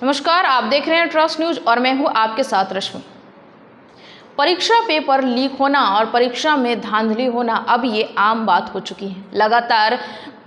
नमस्कार, आप देख रहे हैं ट्रस्ट न्यूज और मैं हूं आपके साथ रश्मि। परीक्षा पेपर लीक होना और परीक्षा में धांधली होना अब ये आम बात हो चुकी है। लगातार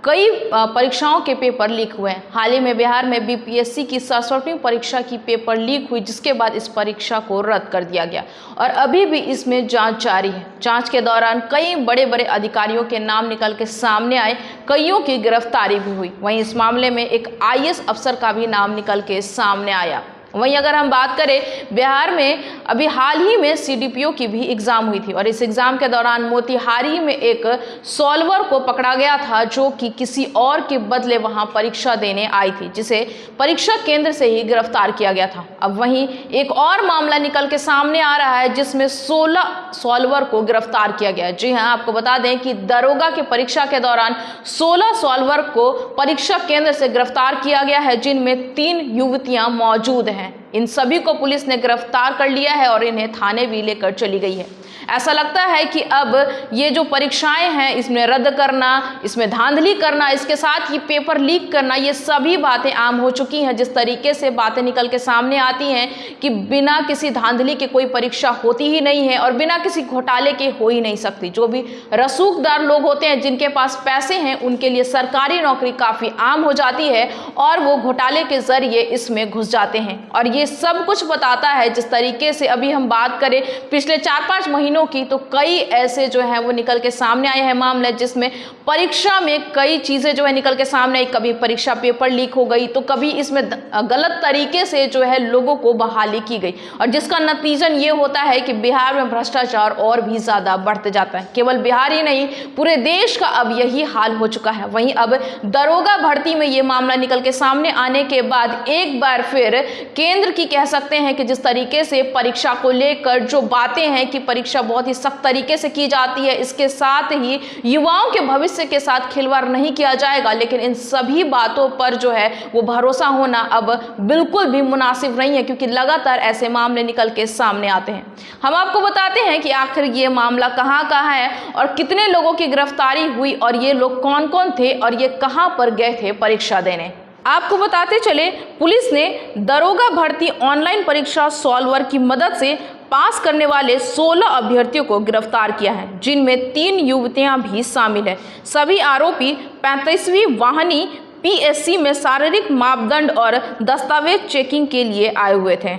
कई परीक्षाओं के पेपर लीक हुए हैं। हाल ही में बिहार में बीपीएससी की 67वीं परीक्षा की पेपर लीक हुई, जिसके बाद इस परीक्षा को रद्द कर दिया गया और अभी भी इसमें जांच जारी है। जांच के दौरान कई बड़े बड़े अधिकारियों के नाम निकल के सामने आए, कईयों की गिरफ्तारी भी हुई। वहीं इस मामले में एक आईएएस अफसर का भी नाम निकल के सामने आया। वहीं अगर हम बात करें, बिहार में अभी हाल ही में सीडीपीओ की भी एग्जाम हुई थी और इस एग्जाम के दौरान मोतिहारी में एक सॉल्वर को पकड़ा गया था, जो कि किसी और के बदले वहां परीक्षा देने आई थी, जिसे परीक्षा केंद्र से ही गिरफ्तार किया गया था। अब वहीं एक और मामला निकल के सामने आ रहा है, जिसमें 16 सॉल्वर को गिरफ्तार किया गया। जी हाँ, आपको बता दें कि दरोगा की परीक्षा के दौरान 16 सॉल्वर को परीक्षा केंद्र से गिरफ्तार किया गया है, जिनमें 3 युवतियां मौजूद हैं। इन सभी को पुलिस ने गिरफ्तार कर लिया है और इन्हें थाने भी लेकर चली गई है। ऐसा लगता है कि अब ये जो परीक्षाएं हैं, इसमें रद्द करना, इसमें धांधली करना, इसके साथ ही पेपर लीक करना, ये सभी बातें आम हो चुकी हैं। जिस तरीके से बातें निकल के सामने आती हैं कि बिना किसी धांधली के कोई परीक्षा होती ही नहीं है और बिना किसी घोटाले के हो ही नहीं सकती। जो भी रसूखदार लोग होते हैं, जिनके पास पैसे हैं, उनके लिए सरकारी नौकरी काफ़ी आम हो जाती है और वो घोटाले के जरिए इसमें घुस जाते हैं। और ये सब कुछ बताता है, जिस तरीके से अभी हम बात करें पिछले 4-5 महीनों की, तो कई ऐसे जो है वो निकल के सामने आए हैं मामले, जिसमें परीक्षा में कई चीजें जो है निकल के सामने आई। कभी परीक्षा पेपर लीक हो गई, तो कभी इसमें गलत तरीके से जो है लोगों को बहाली की गई और जिसका नतीजन ये होता है कि बिहार में भ्रष्टाचार और भी ज्यादा बढ़ते जाता है। केवल बिहार ही नहीं, पूरे देश का अब यही हाल हो चुका है। वहीं अब दरोगा भर्ती में ये मामला निकल के सामने आने के बाद एक बार फिर केंद्र की कह सकते हैं कि जिस तरीके से परीक्षा को लेकर जो बातें हैं कि परीक्षा बहुत ही सख्त तरीके से की जाती है, इसके साथ ही युवाओं के भविष्य के साथ खिलवाड़ नहीं किया जाएगा, लेकिन इन सभी बातों पर जो है वो भरोसा होना अब बिल्कुल भी मुनासिब नहीं है, क्योंकि लगातार ऐसे मामले निकल के सामने आते हैं। हम आपको बताते हैं कि आखिर ये मामला कहाँ का है और कितने लोगों की गिरफ्तारी हुई और ये लोग कौन कौन थे और ये कहाँ पर गए थे परीक्षा देने। आपको बताते चले, पुलिस ने दरोगा भर्ती ऑनलाइन परीक्षा सॉल्वर की मदद से पास करने वाले 16 अभ्यर्थियों को गिरफ्तार किया है, जिनमें 3 युवतियां भी शामिल है। सभी आरोपी 35वीं वाहिनी पीएससी में शारीरिक मापदंड और दस्तावेज चेकिंग के लिए आए हुए थे।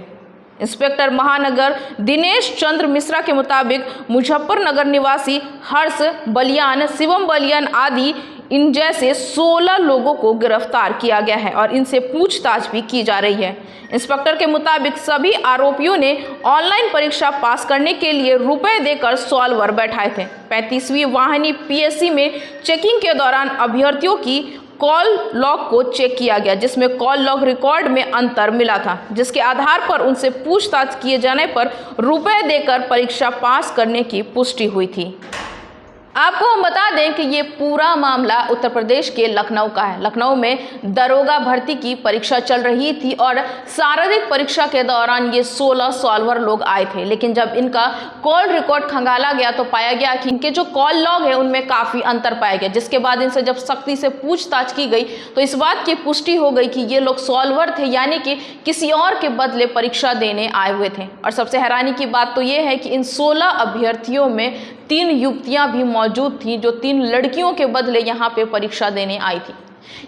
इंस्पेक्टर महानगर दिनेश चंद्र मिश्रा के मुताबिक मुजफ्फरनगर निवासी हर्ष बलियान, शिवम बलियान आदि इन जैसे 16 लोगों को गिरफ्तार किया गया है और इनसे पूछताछ भी की जा रही है। इंस्पेक्टर के मुताबिक सभी आरोपियों ने ऑनलाइन परीक्षा पास करने के लिए रुपए देकर सॉल्वर बैठाए थे। 35वीं वाहिनी पीएससी में चेकिंग के दौरान अभ्यर्थियों की कॉल लॉग को चेक किया गया, जिसमें कॉल लॉग रिकॉर्ड में अंतर मिला था, जिसके आधार पर उनसे पूछताछ किए जाने पर रुपए देकर परीक्षा पास करने की पुष्टि हुई थी। आपको हम बता दें कि ये पूरा मामला उत्तर प्रदेश के लखनऊ का है। लखनऊ में दरोगा भर्ती की परीक्षा चल रही थी और शारीरिक परीक्षा के दौरान ये 16 सॉल्वर लोग आए थे, लेकिन जब इनका कॉल रिकॉर्ड खंगाला गया तो पाया गया कि इनके जो कॉल लॉग है उनमें काफ़ी अंतर पाया गया, जिसके बाद इनसे जब सख्ती से पूछताछ की गई तो इस बात की पुष्टि हो गई कि ये लोग सॉल्वर थे, यानी कि किसी और के बदले परीक्षा देने आए हुए थे। और सबसे हैरानी की बात तो ये है कि इन 16 अभ्यर्थियों में 3 युवतियां भी मौजूद थी, जो 3 लड़कियों के बदले यहाँ पे परीक्षा देने आई थी।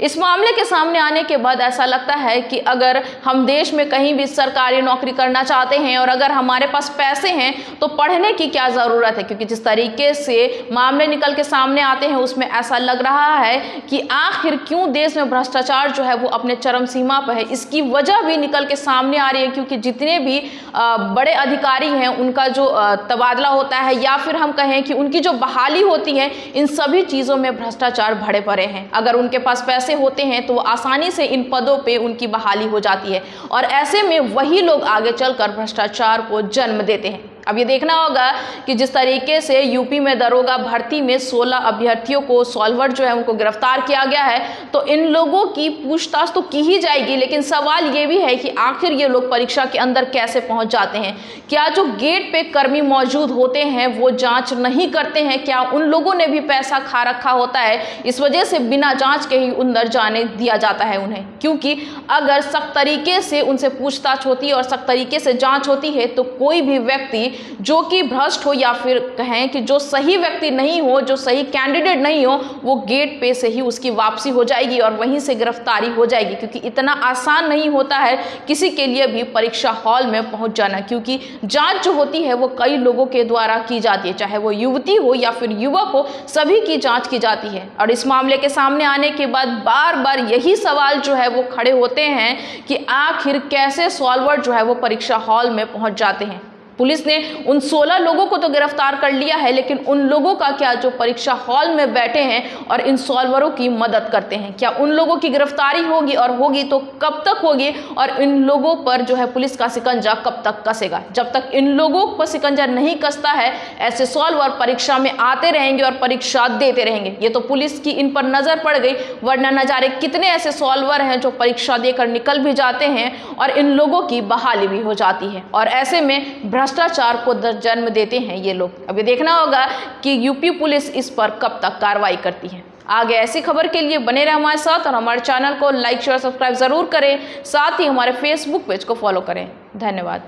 इस मामले के सामने आने के बाद ऐसा लगता है कि अगर हम देश में कहीं भी सरकारी नौकरी करना चाहते हैं और अगर हमारे पास पैसे हैं तो पढ़ने की क्या ज़रूरत है, क्योंकि जिस तरीके से मामले निकल के सामने आते हैं उसमें ऐसा लग रहा है कि आखिर क्यों देश में भ्रष्टाचार जो है वो अपने चरम सीमा पर है। इसकी वजह भी निकल के सामने आ रही है, क्योंकि जितने भी बड़े अधिकारी हैं उनका जो तबादला होता है या फिर हम कहें कि उनकी जो बहाली होती है, इन सभी चीज़ों में भ्रष्टाचार भरे पड़े हैं। अगर उनके पास पैसे होते हैं तो आसानी से इन पदों पे उनकी बहाली हो जाती है और ऐसे में वही लोग आगे चलकर भ्रष्टाचार को जन्म देते हैं। अब ये देखना होगा कि जिस तरीके से यूपी में दरोगा भर्ती में 16 अभ्यर्थियों को सॉल्वर जो है उनको गिरफ्तार किया गया है, तो इन लोगों की पूछताछ तो की ही जाएगी, लेकिन सवाल ये भी है कि आखिर ये लोग परीक्षा के अंदर कैसे पहुंच जाते हैं। क्या जो गेट पे कर्मी मौजूद होते हैं वो जांच नहीं करते हैं? क्या उन लोगों ने भी पैसा खा रखा होता है, इस वजह से बिना जांच के ही अंदर जाने दिया जाता है उन्हें? क्योंकि अगर सख्त तरीके से उनसे पूछताछ होती है और सख्त तरीके से जांच होती है तो कोई भी व्यक्ति जो कि भ्रष्ट हो या फिर कहें कि जो सही व्यक्ति नहीं हो, जो सही कैंडिडेट नहीं हो, वो गेट पे से ही उसकी वापसी हो जाएगी और वहीं से गिरफ्तारी हो जाएगी। क्योंकि इतना आसान नहीं होता है किसी के लिए भी परीक्षा हॉल में पहुंच जाना, क्योंकि जांच जो होती है वो कई लोगों के द्वारा की जाती है, चाहे वो युवती हो या फिर युवक हो, सभी की जांच की जाती है। और इस मामले के सामने आने के बाद बार बार यही सवाल जो है वो खड़े होते हैं कि आखिर कैसे सॉल्वर जो है वो परीक्षा हॉल में पहुंच जाते हैं। पुलिस ने उन 16 लोगों को तो गिरफ्तार कर लिया है, लेकिन उन लोगों का क्या जो परीक्षा हॉल में बैठे हैं और इन सॉल्वरों की मदद करते हैं, क्या उन लोगों की गिरफ्तारी होगी? और होगी तो कब तक होगी? और इन लोगों पर जो है पुलिस का शिकंजा कब तक कसेगा? जब तक इन लोगों पर शिकंजा नहीं कसता है, ऐसे सॉल्वर परीक्षा में आते रहेंगे और परीक्षा देते रहेंगे। ये तो पुलिस की इन पर नजर पड़ गई, वरना न जाने कितने ऐसे सॉल्वर हैं जो परीक्षा देकर निकल भी जाते हैं और इन लोगों की बहाली भी हो जाती है, और ऐसे में भ्रष्टाचार को जन्म देते हैं ये लोग। अब ये देखना होगा कि यूपी पुलिस इस पर कब तक कार्रवाई करती है। आगे ऐसी खबर के लिए बने रहे हमारे साथ और हमारे चैनल को लाइक शेयर सब्सक्राइब जरूर करें, साथ ही हमारे फेसबुक पेज को फॉलो करें। धन्यवाद।